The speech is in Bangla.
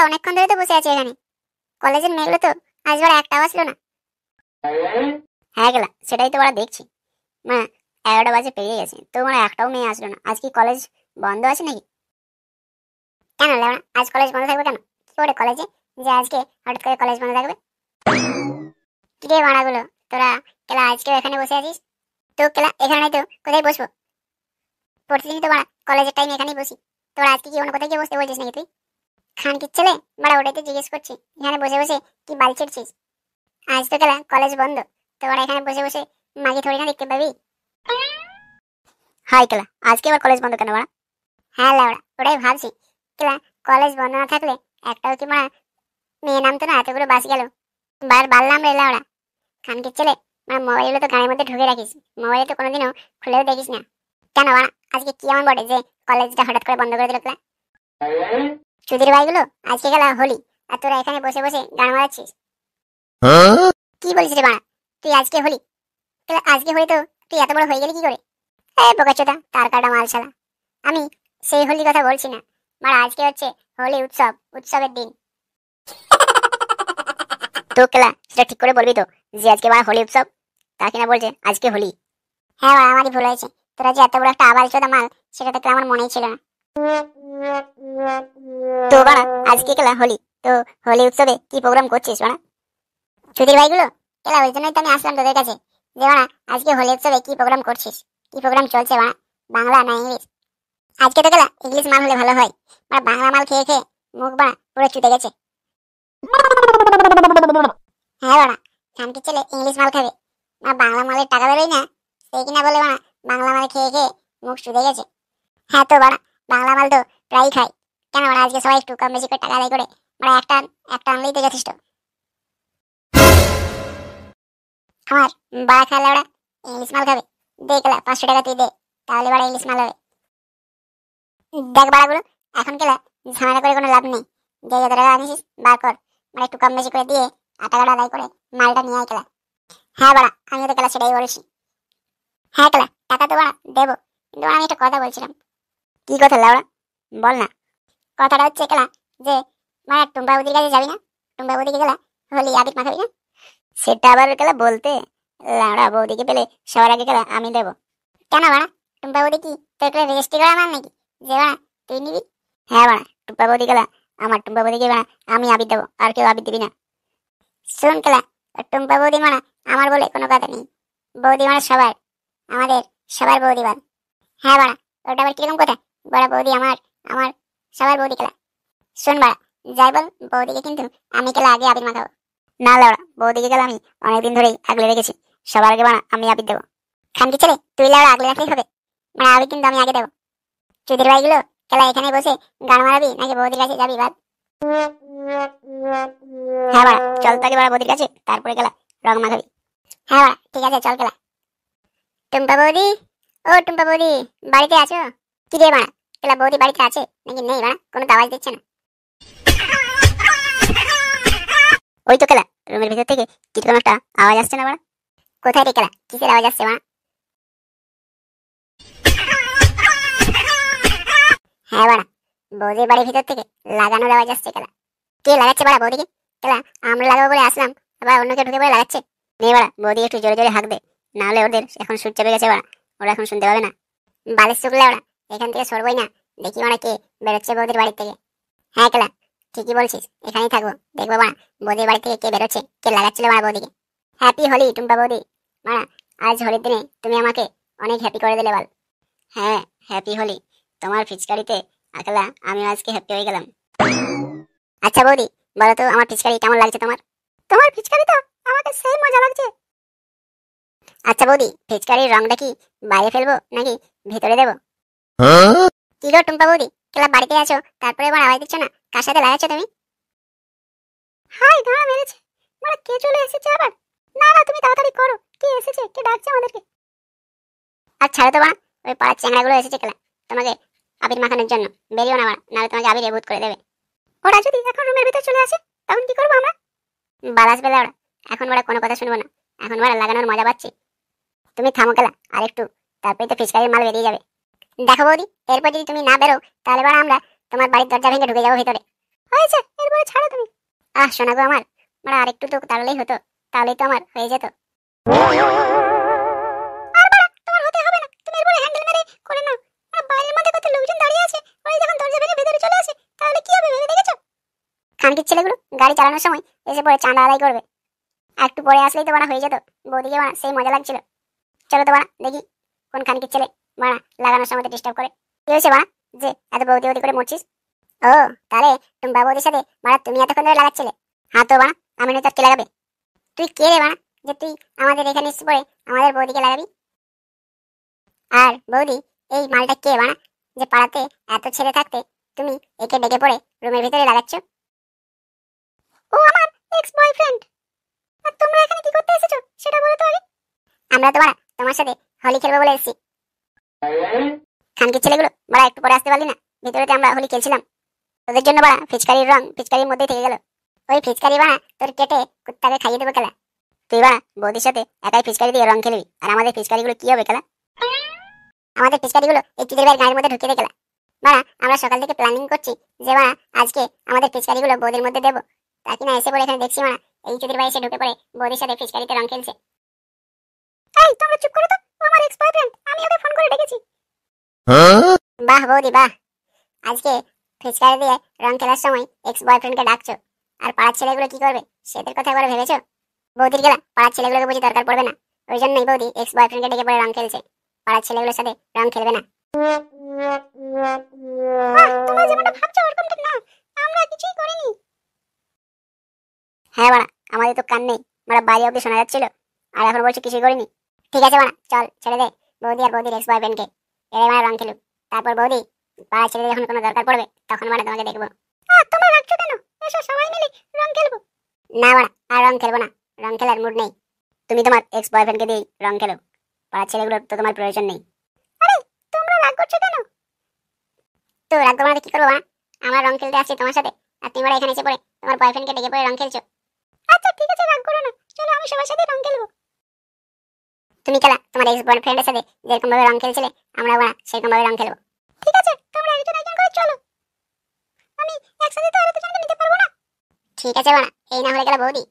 অনেকক্ষণ ধরে তো বসে আছি এখানে। কলেজের মেয়েগুলো তো আজ বাড়া একটাও আসলো না। হ্যাঁ গেলা, সেটাই তো বাড়া দেখছি। মা 11টা বাজে পেরিয়ে গেছে, তো বাড়া একটাও মেয়ে আসলো না। আজ কি কলেজ বন্ধ আছে নাকি? কেন লেওড়া, আজ কলেজ বন্ধ থাকবে কেন? কি করে কলেজে যে আজকে হঠাৎ করে কলেজ বন্ধ থাকবে? কি রে বাড়াগুলো, তোরা কেলা আজকে এখানে বসে আছিস? তো কেলা এখানে তো কোথায় বসবো? প্রতিদিন তো বাড়া কলেজের টাইম এখানেই বসি। তোরা আজকে কি অন্য কোথায় গিয়ে বসতে বলছিস নাকি তুই? খান কি ছেলে বাড়া, ওটাই তো জিজ্ঞেস করছি। এখানে বসে বসে কি বাল ছিড়ছিস? আজ তো কেলা কলেজ বন্ধ, তো ওরা এখানে বসে বসে মাগি থোড়ি না দেখতে পাবি। হাই কেলা, আজকে আবার কলেজ বন্ধ কেন বাড়া? হ্যাঁ লাউড়া, ওটাই ভাবছি। কেলা কলেজ বন্ধ না থাকলে একটাও কি মারা মেয়ে নামতো না? এতগুলো বাস গেল, বার বাড়লাম রে লাউড়া। খানকির ছেলে, মানে মোবাইলগুলো তো গাড়ির মধ্যে ঢুকে রাখিস, মোবাইলে তো কোনোদিনও খুলেও দেখিস না কেন বাড়া? আজকে কি এমন বটে যে কলেজটা হঠাৎ করে বন্ধ করে দিল কেলা? চুদির ভাইগুলো, আজকে গেলা হোলি, আর তোরা এখানে বসে বসে গান মারাচ্ছিস। কি বলছিস রে বাড়া? তুই আজকে হোলি? কেলা আজকে হোলি তো তুই এত বড় হয়ে গেলি কি করে? বোকাচোদা, তার কাটা মাল শালা। আমি সেই হোলির কথা বলছি না মারা, আজকে হচ্ছে হোলি উৎসব, উৎসবের দিন। তো কেলা সেটা ঠিক করে বলবি তো, যে আজকে বাড়া হোলি উৎসব, তা কিনা বলছে আজকে হোলি। হ্যাঁ বাড়া, আমারই ভুল হয়েছে। তোরা যে এত বড় একটা আবাল চোদা মাল, সেটা তো আমার মনেই ছিল না। তো বাড়া আজকে কেলা হোলি, তো হোলি উৎসবে কি প্রোগ্রাম করছিস বাড়া? চুদির ভাইগুলো, কেলা ওই জন্যই তো আমি আসলাম তোদের কাছে, যে বাড়া আজকে হোলি উৎসবে কি প্রোগ্রাম করছিস, কি প্রোগ্রাম চলছে বাড়া? বাংলা না ইংলিশ? আজকে তো গেলা ইংলিশ মাল হলে ভালো হয়, মানে বাংলা মাল খেয়ে খেয়ে মুখ বাড়া পুরো চুদে গেছে। হ্যাঁ বাড়া, খানকির ছেলে ইংলিশ মাল খাবে না, বাংলা মালের টাকা দেবেই না, সেই কিনা বলে বাড়া বাংলা মাল খেয়ে খেয়ে মুখ চুদে গেছে। হ্যাঁ তো বাড়া, বাংলা মাল তো প্রায়ই খাই, কেন বাড়া আজকে সবাই একটু কম বেশি করে টাকা আদায় করে বাড়া একটা একটা আনলেই তো যথেষ্ট। আমার বাড়া খাইলে বাড়া ইংলিশ মাল খাবে? দেখলা 500 টাকা তুই দে, তাহলে বাড়া ইংলিশ মাল হবে। দেখ বাড়াগুলো, এখন কেলা ঝামেলা করে কোনো লাভ নেই। যে যত টাকা আনিস বার কর, মানে একটু কম বেশি করে দিয়ে আর টাকাটা আদায় করে মালটা নিয়ে আয় কেলা। হ্যাঁ বাড়া, আমি তো কেলা সেটাই বলেছি। হ্যাঁ কেলা, টাকা তো বাড়া দেবো, কিন্তু আমি একটা কথা বলছিলাম। কি কথা লাউড়া, বল না। কথাটা হচ্ছে কেলা, যে মানে টুম্পা বৌদির কাছে যাবি না? টুম্পা বৌদিকে গেলা হোলি আবির মাখাবি না? সেটা আবার কেলা বলতে, লাউড়া বৌদিকে পেলে সবার আগে কেলা আমি দেবো। কেন বাড়া, টুম্পা বৌদি কি তোর করে রেজিস্ট্রি করা মাল নাকি যে বাড়া তুই নিবি? হ্যাঁ বাড়া, টুম্পা বৌদি গেলা আমার, টুম্পা বৌদিকে বাড়া আমি আবির দেবো, আর কেউ আবির দিবি না। শুন কেলা, টুম্পা বৌদি মানা আমার বলে কোনো কথা নেই, বৌদি মানে সবার, আমাদের সবার বৌদি বাল। হ্যাঁ বাড়া, ওটা আবার কিরকম কথা? বড়া বৌদি আমার, আমার সবার বৌদি কেলা। শোন বাড়া, যাই বল বৌদিকে কিন্তু আমি কেলা আগে আবির মাখাবো। না লাউড়া, বৌদিকে গেলা আমি অনেকদিন ধরেই আগলে রেখেছি, সবার আগে বাড়া আমি আবির দেবো। খানকি ছেলে, তুই লাউড়া আগলে রাখলেই হবে, মানে আবির কিন্তু আমি আগে দেবো। চুদির ভাইগুলো, কেলা এখানে বসে গান মারাবি নাকি বৌদির কাছে যাবি বাল? হ্যাঁ বাড়া, চল তাকে বাড়া বৌদির কাছে, তারপরে গেলা রং মাখাবি। হ্যাঁ বাড়া, ঠিক আছে চল গেলা। টুম্পা বৌদি, ও টুম্পা বৌদি, বাড়িতে আছো? কি রে বাড়া, কেলা বৌদি বাড়িতে আছে নাকি নেই বাড়া, কোনো তো আওয়াজ দিচ্ছে না। ওই তো কেলা রুমের ভিতর থেকে কি কোনো একটা আওয়াজ আসছে না বাড়া? কোথায় রে কেলা, কিসের আওয়াজ আসছে বাড়া? হ্যাঁ বাড়া, বৌদির বাড়ির ভিতর থেকে লাগানোর আওয়াজ আসছে কেলা। কে লাগাচ্ছে বাড়া বৌদিকে? কেলা আমরা লাগাবো বলে আসলাম, আবার অন্য কেউ ঢুকে পড়ে লাগাচ্ছে। নে বাড়া, বৌদি একটু জোরে জোরে হাঁক দে, নাহলে ওদের এখন সুর চেপে গেছে বাড়া, ওরা এখন শুনতে পাবে না। বালিশ শুকলে ওরা এখান থেকে সরবই না, দেখি বাড়া কে বেরোচ্ছে বৌদির বাড়ির থেকে। হ্যাঁ কেলা, ঠিকই বলছিস, এখানেই থাকবো, দেখবো বাড়া বৌদির বাড়ি থেকে কে বেরোচ্ছে, কে লাগাচ্ছিল বাড়া বৌদিকে। হ্যাপি হোলি টুম্পা বৌদি, বাড়া আজ হোলির দিনে তুমি আমাকে অনেক হ্যাপি করে দিলে বল। হ্যাঁ হ্যাপি হোলি, তোমার পিচকারিতে আকলা আমি আজকে হ্যাপি হয়ে গেলাম। আচ্ছা বৌদি, বলো তো আমার পিচকারি কেমন লাগছে তোমার? তোমার পিচকারি তো আমাকে সেই মজা লাগছে। আচ্ছা বৌদি, পিচকারির রংটা কি বাইরে ফেলবো নাকি ভিতরে দেবো? কি গো টুম্পা বৌদি, ক্লাব বাড়িতে আছো, তারপরে এবার আওয়াজ দিচ্ছ না, কার সাথে লাগাচ্ছ তুমি? হাই গাঁ মেরেছে, মানে কে চলে এসেছে আবার? না না তুমি তাড়াতাড়ি করো, কে এসেছে, কে ডাকছে আমাদেরকে? আর ছাড়ো তো বাড়া, ওই পাড়ার চ্যাংড়াগুলো এসেছে কেলা তোমাকে আবির মাখানোর জন্য, বেরিও না বাড়া, নাহলে তোমাকে আবির ভূত করে দেবে। ওরা যদি এখন রুমের ভিতর চলে আসে তখন কি করবো আমরা? বালাস বেলা ওরা, এখন ওরা কোনো কথা শুনবো না, এখন ওরা লাগানোর মজা পাচ্ছি। তুমি থামো কেলা আর একটু, তারপরে তো ফিচকারির মাল বেরিয়ে যাবে। দেখো বৌদি, এরপর যদি তুমি না বেরো তাহলে বাড়া আমরা তোমার বাড়ির দরজা ভেঙে ঢুকে যাবো ভিতরে। হয়েছে, এরপরে ছাড়ো তুমি। শোনা গো আমার, মানে আরেকটু তো তাড়লেই হতো, তাহলেই তো আমার হয়ে যেত। আর বাড়া, তোমার হতে হবে না, তুমি এরপরে হ্যান্ডেল মেরে করে নাও। আর বাইরের মধ্যে কত লোকজন দাঁড়িয়ে আছে, ওই যখন দরজা ভেঙে ভেতরে চলে আসে তাহলে কি হবে ভেবে দেখেছো? খানকির ছেলেগুলো গাড়ি চালানোর সময় এসে পড়ে চাঁদা আদায় করবে, আর একটু পরে আসলেই তো বাড়া হয়ে যেত। বৌদিকে বাড়া সেই মজা লাগছিল। চলো তো বাড়া দেখি কোন খানকির ছেলে বাড়া লাগানোর সময় ডিস্টার্ব করে। কি হয়েছে বাড়া যে এত বৌদি বৌদি করে মরছিস? ও তাহলে টুম্পা বৌদির সাথে বাড়া তুমি এতক্ষণ ধরে লাগাচ্ছিলে? হ্যাঁ তো বাড়া, আমি নয় তো কে লাগাবে? তুই কে রে বাড়া যে তুই আমাদের এখানে এসে পড়ে আমাদের বৌদিকে লাগাবি? আর বৌদি, এই মালটা কে বাড়া যে পাড়াতে এত ছেলে থাকতে তুমি একে ডেকে পড়ে রুমের ভিতরে লাগাচ্ছ? ও আমার এক্স বয়ফ্রেন্ড। আর তোমরা এখানে কি করতে এসেছো সেটা বলো তো আগে। আমরা তো বাড়া তোমার সাথে হোলি খেলবো বলে এসেছি। খানকির ছেলেগুলো বাড়া একটু পরে আসতে পারলি না? ভিতরেতে আমরা হোলি খেলছিলাম, তোদের জন্য বাড়া ফিচকারির রং ফিচকারির মধ্যেই থেকে গেল। ওই ফিচকারি বাড়া তোর কেটে কুত্তাকে খাইয়ে দেবো খেলা। তুই বাড়া বৌদির সাথে একাই ফিচকারি দিয়ে রং খেলবি, আর আমাদের ফিচকারিগুলো কি হবে খেলা? আমাদের ফিচকারিগুলো এই চুদির ভাইয়ের গায়ের মধ্যে ঢুকিয়ে দে খেলা। বাড়া আমরা সকাল থেকে প্ল্যানিং করছি যে বাড়া আজকে আমাদের ফিচকারিগুলো বৌদির মধ্যে দেবো, তা কিনা এসে পড়ে এখানে দেখছি বাড়া এই চুদির ভাই এসে ঢুকে পড়ে বৌদির সাথে ফিচকারিতে রং খেলছে। এই তোমরা চুপ করো তো, ও আমার এক্স বয়ফ্রেন্ড, আমি ওকে ফোন করে ডেকেছি। বাহ বৌদি বাহ, আজকে ফিচকারি দিয়ে রং খেলার সময় এক্স বয়ফ্রেন্ডকে ডাকছো, আর পাড়ার ছেলেগুলো কি করবে সেদের কথা একবার ভেবেছো? বৌদির গেলা পাড়ার ছেলেগুলোকে বুঝি দরকার পড়বে না, ওই জন্যই বৌদি এক্স বয়ফ্রেন্ডকে ডেকে পড়ে রং খেলছে, পাড়ার ছেলেগুলোর সাথে রং খেলবে না। তোমরা যেমনটা ভাবছো ওরকমটা না, আমরা কিছুই করিনি। হ্যাঁ বাড়া, আমাদের তো কান নেই, আমরা বাইরে অব্দি শোনা যাচ্ছিল, আর এখন বলছো কিছুই করিনি। ঠিক আছে বাড়া চল ছেড়ে দে বৌদি আর বৌদির এক্স বয়ফ্রেন্ডকে, এরাই বাড়া রং খেলুক, তারপর বৌদি পাড়ার ছেলেদের যখন কোনো দরকার পড়বে তখন বাড়া তোমাকে দেখবো। তোমরা রাখছো কেন, এসো সবাই মিলে রং খেলবো। না বাড়া আর রং খেলবো না, রং খেলার মুড নেই। তুমি তোমার এক্স বয়ফ্রেন্ডকে দিয়ে রং খেলো, পাড়ার ছেলেগুলোর তো তোমার প্রয়োজন নেই। আরে তোমরা রাগ করছো কেন? তো রাগ করবো না কি করবো? আমার রং খেলতে আসছি তোমার সাথে, আর তুমি এখানে এসে পড়ে তোমার বয়ফ্রেন্ডকে ডেকে পড়ে রং খেলছো। আচ্ছা ঠিক আছে রাগ করো না, চলো আমি সবার সাথে রং খেলবো। তুমি খেলা তোমার এক্স বয়ফ্রেন্ডের সাথে যেরকম ভাবে রং খেলছিলে, আমরা ওরা সেরকম ভাবে রং খেলবো। ঠিক আছে তোমরা একজন একজন করে চলো, আমি একসাথে তো আর এতজনকে নিতে পারবো না। ঠিক আছে বাড়া, এই না হলে গেল বৌদি